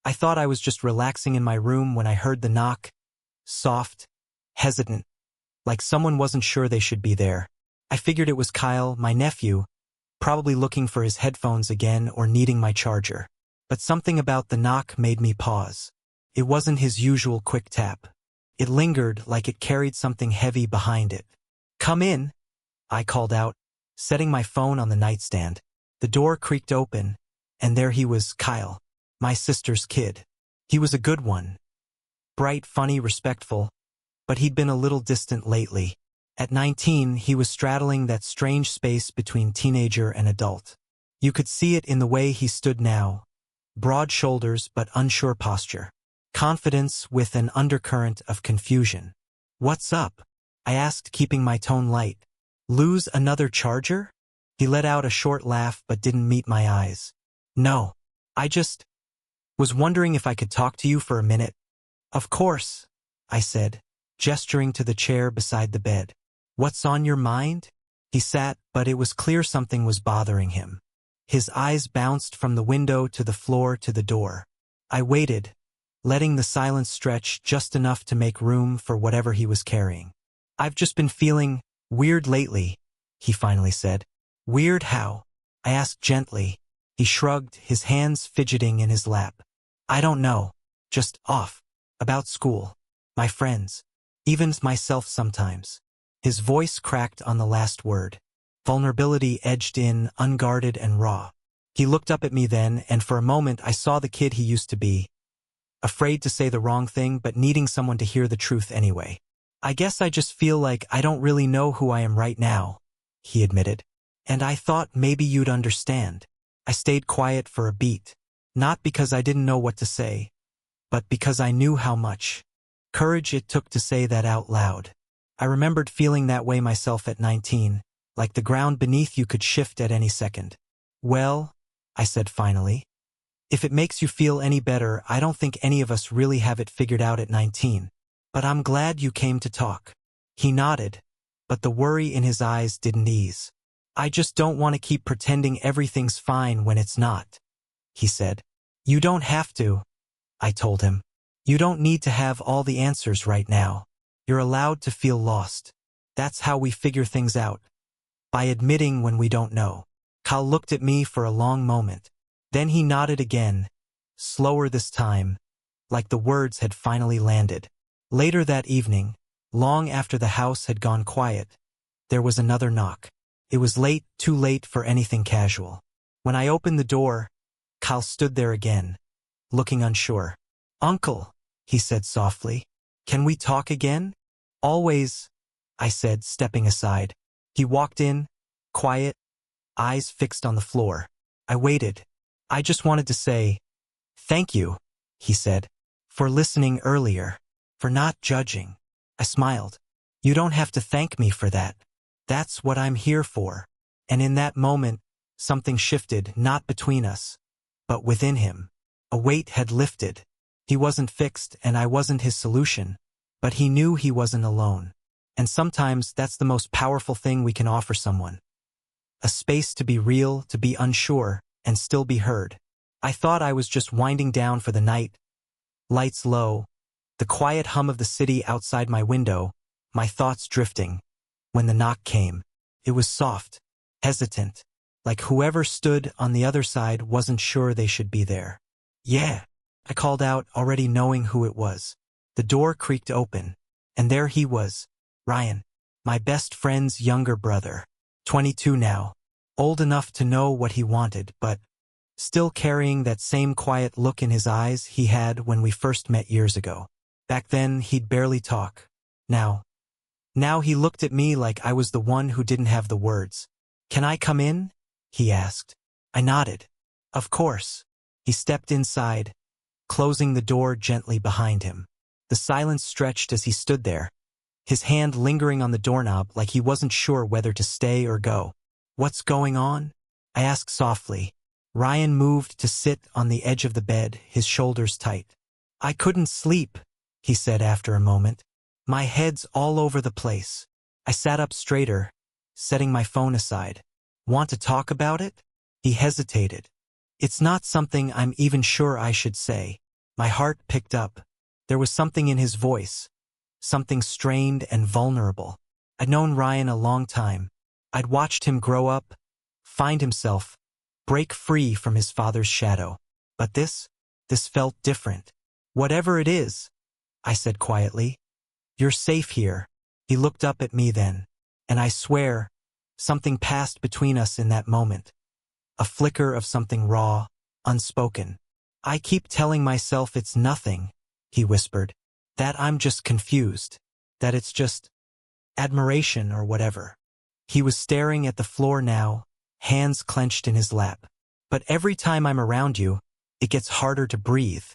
I thought I was just relaxing in my room when I heard the knock. Soft, hesitant, like someone wasn't sure they should be there. I figured it was Kyle, my nephew, probably looking for his headphones again or needing my charger. But something about the knock made me pause. It wasn't his usual quick tap. It lingered like it carried something heavy behind it. "Come in," I called out, setting my phone on the nightstand. The door creaked open, and there he was, Kyle, my sister's kid. He was a good one. Bright, funny, respectful, but he'd been a little distant lately. At 19, he was straddling that strange space between teenager and adult. You could see it in the way he stood now. Broad shoulders but unsure posture. Confidence with an undercurrent of confusion. "What's up?" I asked, keeping my tone light. "Lose another charger?" He let out a short laugh but didn't meet my eyes. "No. I just was wondering if I could talk to you for a minute." "Of course," I said, gesturing to the chair beside the bed. "What's on your mind?" He sat, but it was clear something was bothering him. His eyes bounced from the window to the floor to the door. I waited, letting the silence stretch just enough to make room for whatever he was carrying. "I've just been feeling weird lately," he finally said. "Weird how?" I asked gently. He shrugged, his hands fidgeting in his lap. "I don't know. Just off. About school. My friends. Even myself sometimes." His voice cracked on the last word. Vulnerability edged in, unguarded and raw. He looked up at me then, and for a moment I saw the kid he used to be. Afraid to say the wrong thing, but needing someone to hear the truth anyway. "I guess I just feel like I don't really know who I am right now," he admitted. "And I thought maybe you'd understand." I stayed quiet for a beat. Not because I didn't know what to say, but because I knew how much courage it took to say that out loud. I remembered feeling that way myself at 19, like the ground beneath you could shift at any second. "Well," I said finally, "if it makes you feel any better, I don't think any of us really have it figured out at 19. But I'm glad you came to talk." He nodded, but the worry in his eyes didn't ease. "I just don't want to keep pretending everything's fine when it's not," he said. "You don't have to," I told him. "You don't need to have all the answers right now. You're allowed to feel lost. That's how we figure things out. By admitting when we don't know." Kyle looked at me for a long moment. Then he nodded again, slower this time, like the words had finally landed. Later that evening, long after the house had gone quiet, there was another knock. It was late, too late for anything casual. When I opened the door, Kyle stood there again, looking unsure. "Uncle," he said softly, "can we talk again?" "Always," I said, stepping aside. He walked in, quiet, eyes fixed on the floor. I waited. "I just wanted to say, thank you," he said, "for listening earlier, for not judging." I smiled. "You don't have to thank me for that. That's what I'm here for." And in that moment, something shifted, not between us, but within him. A weight had lifted. He wasn't fixed and I wasn't his solution, but he knew he wasn't alone. And sometimes that's the most powerful thing we can offer someone. A space to be real, to be unsure, and still be heard. I thought I was just winding down for the night. Lights low, the quiet hum of the city outside my window, my thoughts drifting. When the knock came, it was soft, hesitant, like whoever stood on the other side wasn't sure they should be there. "Yeah," I called out, already knowing who it was. The door creaked open, and there he was, Ryan, my best friend's younger brother, 22 now, old enough to know what he wanted, but still carrying that same quiet look in his eyes he had when we first met years ago. Back then, he'd barely talk. Now he looked at me like I was the one who didn't have the words. "Can I come in?" he asked. I nodded. "Of course." He stepped inside, closing the door gently behind him. The silence stretched as he stood there, his hand lingering on the doorknob like he wasn't sure whether to stay or go. "What's going on?" I asked softly. Ryan moved to sit on the edge of the bed, his shoulders tight. "I couldn't sleep," he said after a moment. "My head's all over the place." I sat up straighter, setting my phone aside. "Want to talk about it?" He hesitated. "It's not something I'm even sure I should say." My heart picked up. There was something in his voice, something strained and vulnerable. I'd known Ryan a long time. I'd watched him grow up, find himself, break free from his father's shadow. But this felt different. Whatever it is, I said quietly, you're safe here. He looked up at me then, and I swear, something passed between us in that moment. A flicker of something raw, unspoken. I keep telling myself it's nothing, he whispered, that I'm just confused, that it's just admiration or whatever. He was staring at the floor now, hands clenched in his lap. But every time I'm around you, it gets harder to breathe,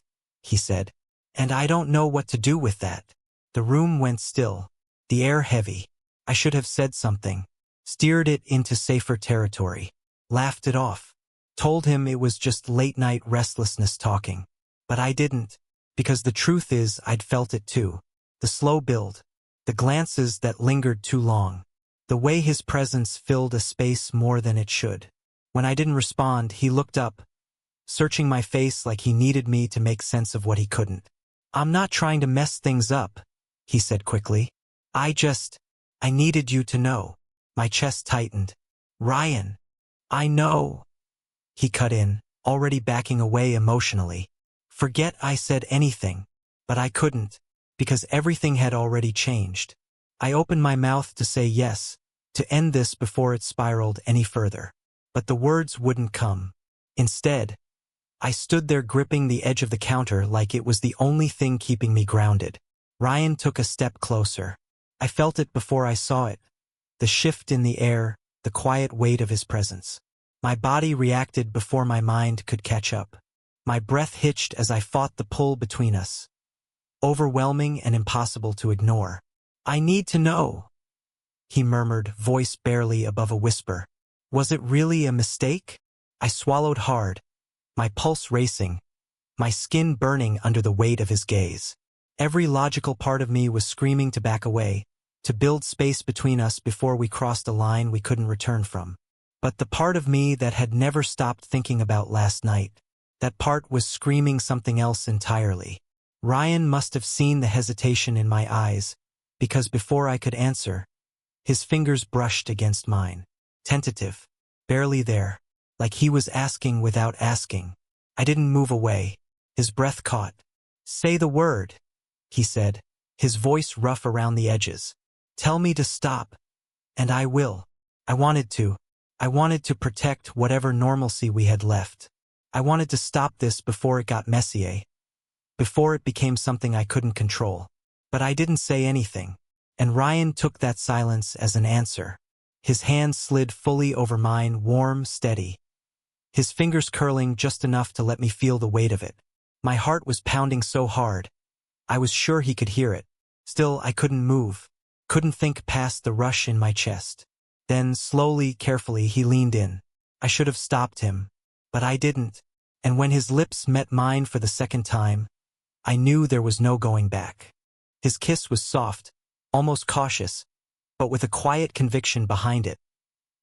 he said. And I don't know what to do with that. The room went still, the air heavy. I should have said something, steered it into safer territory, laughed it off, told him it was just late-night restlessness talking. But I didn't, because the truth is I'd felt it too. The slow build, the glances that lingered too long, the way his presence filled a space more than it should. When I didn't respond, he looked up, searching my face like he needed me to make sense of what he couldn't. I'm not trying to mess things up, he said quickly. I needed you to know. My chest tightened. Ryan, I know. He cut in, already backing away emotionally. Forget I said anything, but I couldn't, because everything had already changed. I opened my mouth to say yes, to end this before it spiraled any further. But the words wouldn't come. Instead, I stood there gripping the edge of the counter like it was the only thing keeping me grounded. Ryan took a step closer. I felt it before I saw it. The shift in the air, the quiet weight of his presence. My body reacted before my mind could catch up. My breath hitched as I fought the pull between us. Overwhelming and impossible to ignore. I need to know, he murmured, voice barely above a whisper. Was it really a mistake? I swallowed hard, my pulse racing, my skin burning under the weight of his gaze. Every logical part of me was screaming to back away, to build space between us before we crossed a line we couldn't return from. But the part of me that had never stopped thinking about last night, that part was screaming something else entirely. Ryan must have seen the hesitation in my eyes, because before I could answer, his fingers brushed against mine. Tentative, barely there, like he was asking without asking. I didn't move away. His breath caught. Say the word, he said, his voice rough around the edges. Tell me to stop, and I will. I wanted to protect whatever normalcy we had left. I wanted to stop this before it got messy, before it became something I couldn't control. But I didn't say anything, and Ryan took that silence as an answer. His hand slid fully over mine, warm, steady, his fingers curling just enough to let me feel the weight of it. My heart was pounding so hard. I was sure he could hear it. Still, I couldn't move, couldn't think past the rush in my chest. Then, slowly, carefully, he leaned in. I should have stopped him, but I didn't. And when his lips met mine for the second time, I knew there was no going back. His kiss was soft, almost cautious, but with a quiet conviction behind it,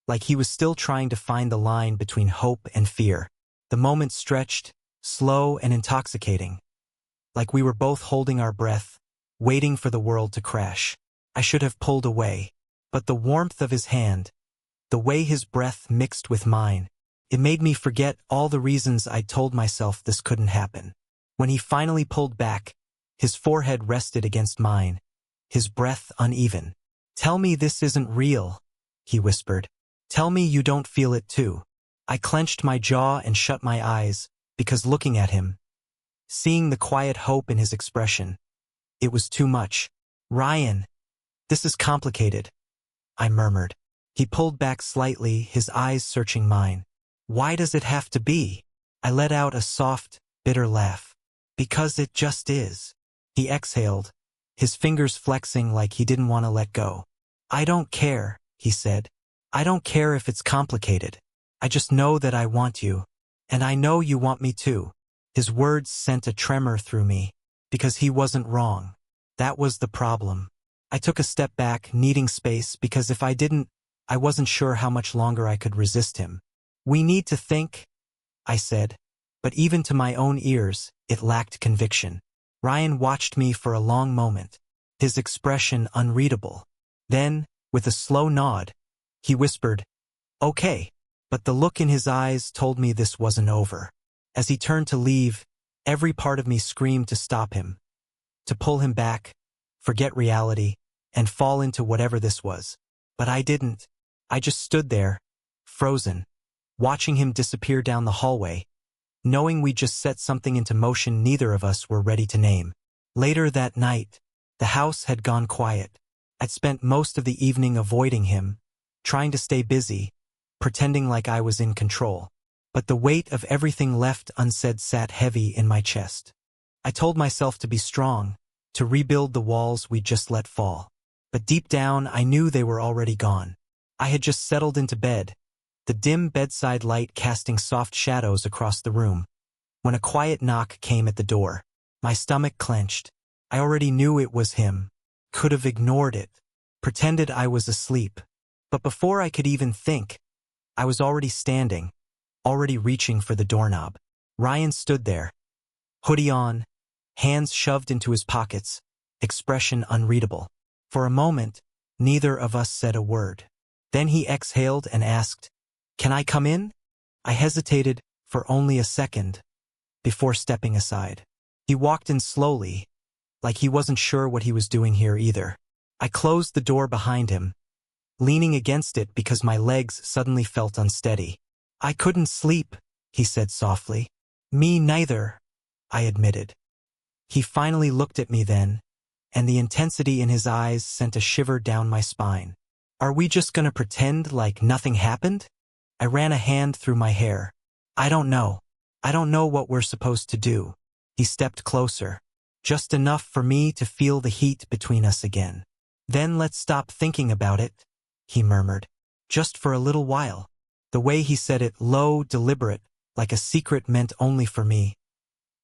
like he was still trying to find the line between hope and fear. The moment stretched, slow and intoxicating, like we were both holding our breath, waiting for the world to crash. I should have pulled away, but the warmth of his hand, the way his breath mixed with mine, it made me forget all the reasons I'd told myself this couldn't happen. When he finally pulled back, his forehead rested against mine, his breath uneven. Tell me this isn't real, he whispered. Tell me you don't feel it too. I clenched my jaw and shut my eyes, because looking at him, seeing the quiet hope in his expression, it was too much. Ryan, this is complicated, I murmured. He pulled back slightly, his eyes searching mine. Why does it have to be? I let out a soft, bitter laugh. Because it just is. He exhaled, his fingers flexing like he didn't want to let go. I don't care, he said. I don't care if it's complicated. I just know that I want you. And I know you want me too. His words sent a tremor through me, because he wasn't wrong. That was the problem. I took a step back, needing space, because if I didn't, I wasn't sure how much longer I could resist him. We need to think, I said, but even to my own ears, it lacked conviction. Ryan watched me for a long moment, his expression unreadable. Then, with a slow nod, he whispered, "Okay," but the look in his eyes told me this wasn't over. As he turned to leave, every part of me screamed to stop him, to pull him back, forget reality, and fall into whatever this was. But I didn't. I just stood there, frozen, watching him disappear down the hallway, knowing we just set something into motion neither of us were ready to name. Later that night, the house had gone quiet. I'd spent most of the evening avoiding him, trying to stay busy, pretending like I was in control. But the weight of everything left unsaid sat heavy in my chest. I told myself to be strong, to rebuild the walls we just let fall. But deep down, I knew they were already gone. I had just settled into bed, the dim bedside light casting soft shadows across the room, when a quiet knock came at the door. My stomach clenched. I already knew it was him, could have ignored it, pretended I was asleep. But before I could even think, I was already standing, already reaching for the doorknob. Ryan stood there, hoodie on, hands shoved into his pockets, expression unreadable. For a moment, neither of us said a word. Then he exhaled and asked, "Can I come in?" I hesitated for only a second before stepping aside. He walked in slowly, like he wasn't sure what he was doing here either. I closed the door behind him, leaning against it because my legs suddenly felt unsteady. "I couldn't sleep," he said softly. "Me neither," I admitted. He finally looked at me then, and the intensity in his eyes sent a shiver down my spine. "Are we just gonna pretend like nothing happened?" I ran a hand through my hair. I don't know what we're supposed to do." He stepped closer, just enough for me to feel the heat between us again. "Then let's stop thinking about it," he murmured. "Just for a little while." The way he said it, low, deliberate, like a secret meant only for me,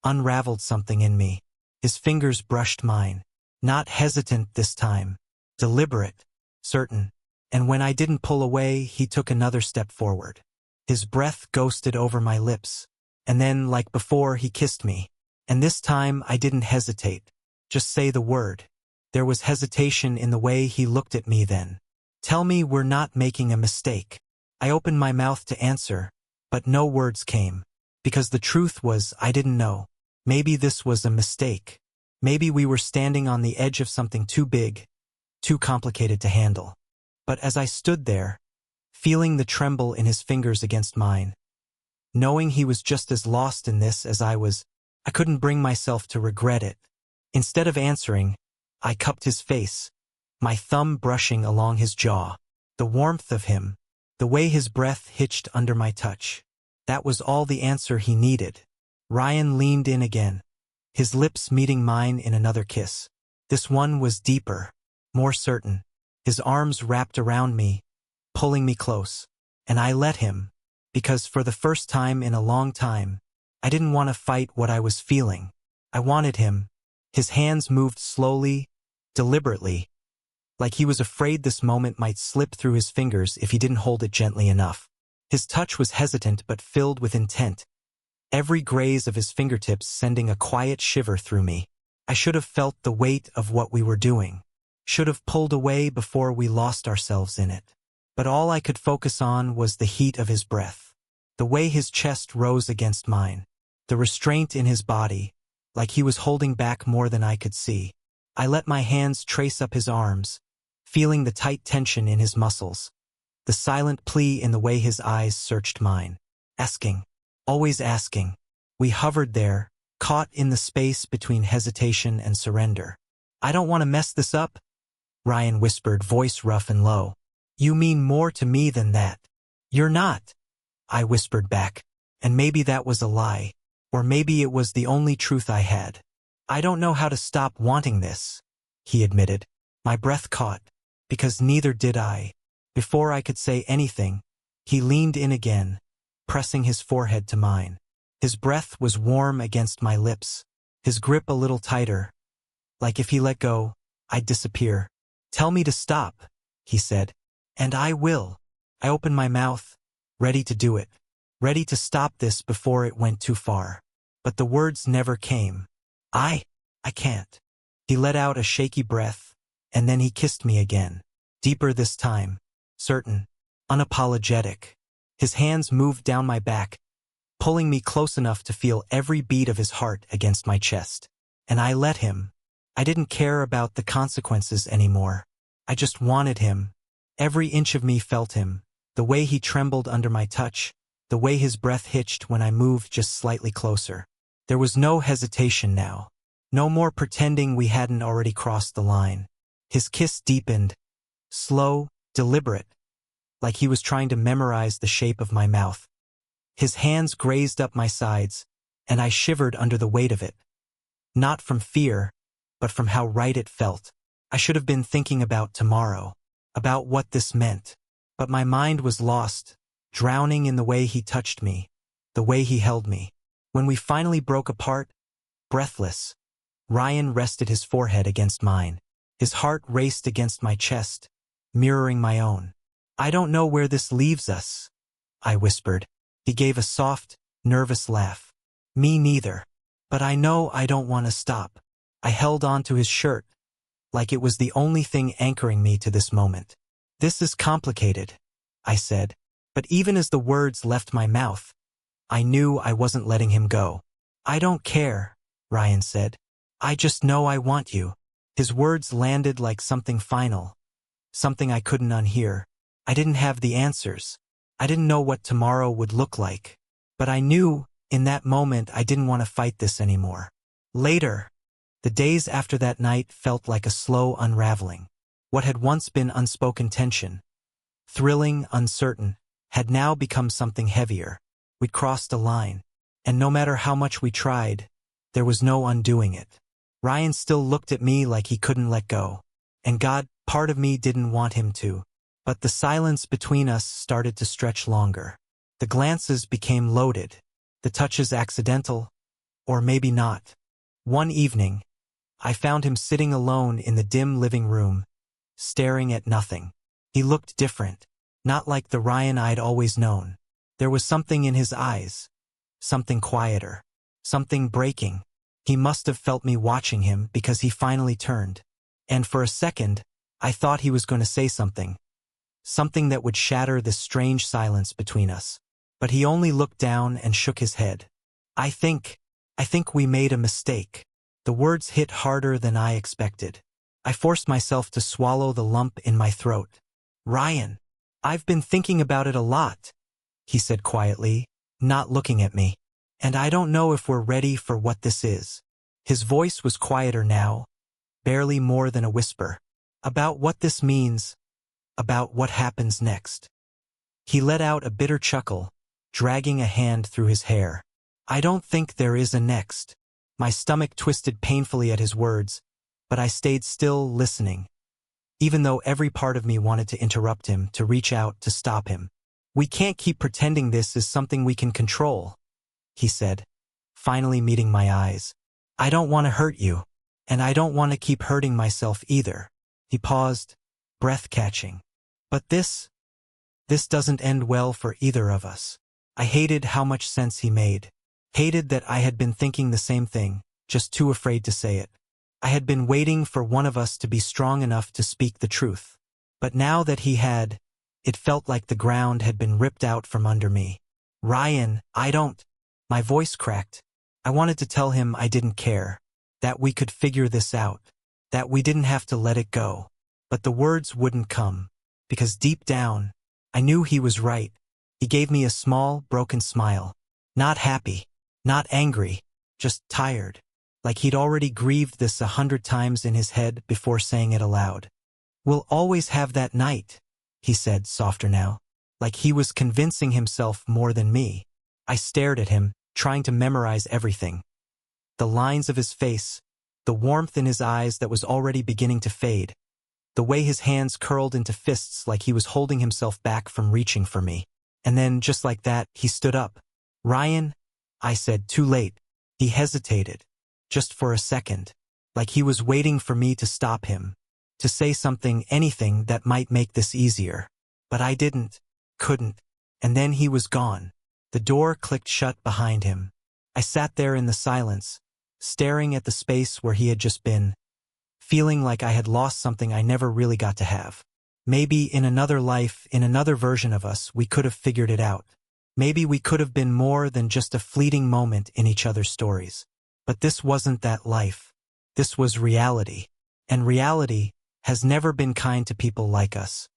unraveled something in me. His fingers brushed mine. Not hesitant this time. Deliberate. Certain. And when I didn't pull away, he took another step forward. His breath ghosted over my lips. And then, like before, he kissed me. And this time, I didn't hesitate. Just say the word. There was hesitation in the way he looked at me then. "Tell me we're not making a mistake." I opened my mouth to answer, but no words came. Because the truth was, I didn't know. Maybe this was a mistake. Maybe we were standing on the edge of something too big, too complicated to handle. But as I stood there, feeling the tremble in his fingers against mine, knowing he was just as lost in this as I was, I couldn't bring myself to regret it. Instead of answering, I cupped his face, my thumb brushing along his jaw. The warmth of him, the way his breath hitched under my touch. That was all the answer he needed. Ryan leaned in again, his lips meeting mine in another kiss. This one was deeper, more certain. His arms wrapped around me, pulling me close. And I let him, because for the first time in a long time, I didn't want to fight what I was feeling. I wanted him. His hands moved slowly, deliberately, like he was afraid this moment might slip through his fingers if he didn't hold it gently enough. His touch was hesitant but filled with intent, every graze of his fingertips sending a quiet shiver through me. I should have felt the weight of what we were doing, should have pulled away before we lost ourselves in it. But all I could focus on was the heat of his breath, the way his chest rose against mine, the restraint in his body, like he was holding back more than I could see. I let my hands trace up his arms, feeling the tight tension in his muscles, the silent plea in the way his eyes searched mine. Asking, always asking. We hovered there, caught in the space between hesitation and surrender. "I don't want to mess this up," Ryan whispered, voice rough and low. "You mean more to me than that." "You're not," I whispered back. And maybe that was a lie, or maybe it was the only truth I had. "I don't know how to stop wanting this," he admitted. My breath caught, because neither did I. Before I could say anything, he leaned in again, pressing his forehead to mine. His breath was warm against my lips, his grip a little tighter, like if he let go, I'd disappear. "Tell me to stop," he said. "And I will." I opened my mouth, ready to do it. ready to stop this before it went too far. But the words never came. I can't. He let out a shaky breath, and then he kissed me again. Deeper this time. Certain. Unapologetic. His hands moved down my back, pulling me close enough to feel every beat of his heart against my chest. And I let him. I didn't care about the consequences anymore. I just wanted him. Every inch of me felt him, the way he trembled under my touch, the way his breath hitched when I moved just slightly closer. There was no hesitation now. No more pretending we hadn't already crossed the line. His kiss deepened, slow, deliberate, like he was trying to memorize the shape of my mouth. His hands grazed up my sides, and I shivered under the weight of it. Not from fear, but from how right it felt. I should have been thinking about tomorrow, about what this meant. But my mind was lost, drowning in the way he touched me, the way he held me. When we finally broke apart, breathless, Ryan rested his forehead against mine. His heart raced against my chest, mirroring my own. I don't know where this leaves us, I whispered. He gave a soft, nervous laugh. Me neither. But I know I don't want to stop. I held on to his shirt, like it was the only thing anchoring me to this moment. This is complicated, I said. But even as the words left my mouth, I knew I wasn't letting him go. I don't care, Ryan said. I just know I want you. His words landed like something final, something I couldn't unhear. I didn't have the answers. I didn't know what tomorrow would look like. But I knew, in that moment, I didn't want to fight this anymore. Later, the days after that night felt like a slow unraveling. What had once been unspoken tension, thrilling, uncertain, had now become something heavier. We'd crossed a line, and no matter how much we tried, there was no undoing it. Ryan still looked at me like he couldn't let go. And God, part of me didn't want him to. But the silence between us started to stretch longer. The glances became loaded, the touches accidental, or maybe not. One evening, I found him sitting alone in the dim living room, staring at nothing. He looked different, not like the Ryan I'd always known. There was something in his eyes, something quieter, something breaking. He must have felt me watching him because he finally turned. And for a second, I thought he was going to say something. Something that would shatter this strange silence between us. But he only looked down and shook his head. I think we made a mistake. The words hit harder than I expected. I forced myself to swallow the lump in my throat. Ryan, I've been thinking about it a lot, he said quietly, not looking at me. And I don't know if we're ready for what this is. His voice was quieter now, barely more than a whisper. About what this means, about what happens next. He let out a bitter chuckle, dragging a hand through his hair. I don't think there is a next. My stomach twisted painfully at his words, but I stayed still, listening, even though every part of me wanted to interrupt him, to reach out, to stop him. We can't keep pretending this is something we can control, he said, finally meeting my eyes. I don't want to hurt you, and I don't want to keep hurting myself either. He paused, breath catching. But this doesn't end well for either of us. I hated how much sense he made. Hated that I had been thinking the same thing, just too afraid to say it. I had been waiting for one of us to be strong enough to speak the truth. But now that he had, it felt like the ground had been ripped out from under me. Ryan, my voice cracked. I wanted to tell him I didn't care, that we could figure this out, that we didn't have to let it go. But the words wouldn't come, because deep down, I knew he was right. He gave me a small, broken smile. Not happy, not angry, just tired, like he'd already grieved this 100 times in his head before saying it aloud. We'll always have that night, he said, softer now, like he was convincing himself more than me. I stared at him, trying to memorize everything. The lines of his face, the warmth in his eyes that was already beginning to fade, the way his hands curled into fists like he was holding himself back from reaching for me. And then, just like that, he stood up. Ryan, I said, too late. He hesitated, just for a second, like he was waiting for me to stop him, to say something, anything that might make this easier. But I couldn't. And then he was gone. The door clicked shut behind him. I sat there in the silence, staring at the space where he had just been, feeling like I had lost something I never really got to have. Maybe in another life, in another version of us, we could have figured it out. Maybe we could have been more than just a fleeting moment in each other's stories. But this wasn't that life. This was reality. And reality has never been kind to people like us.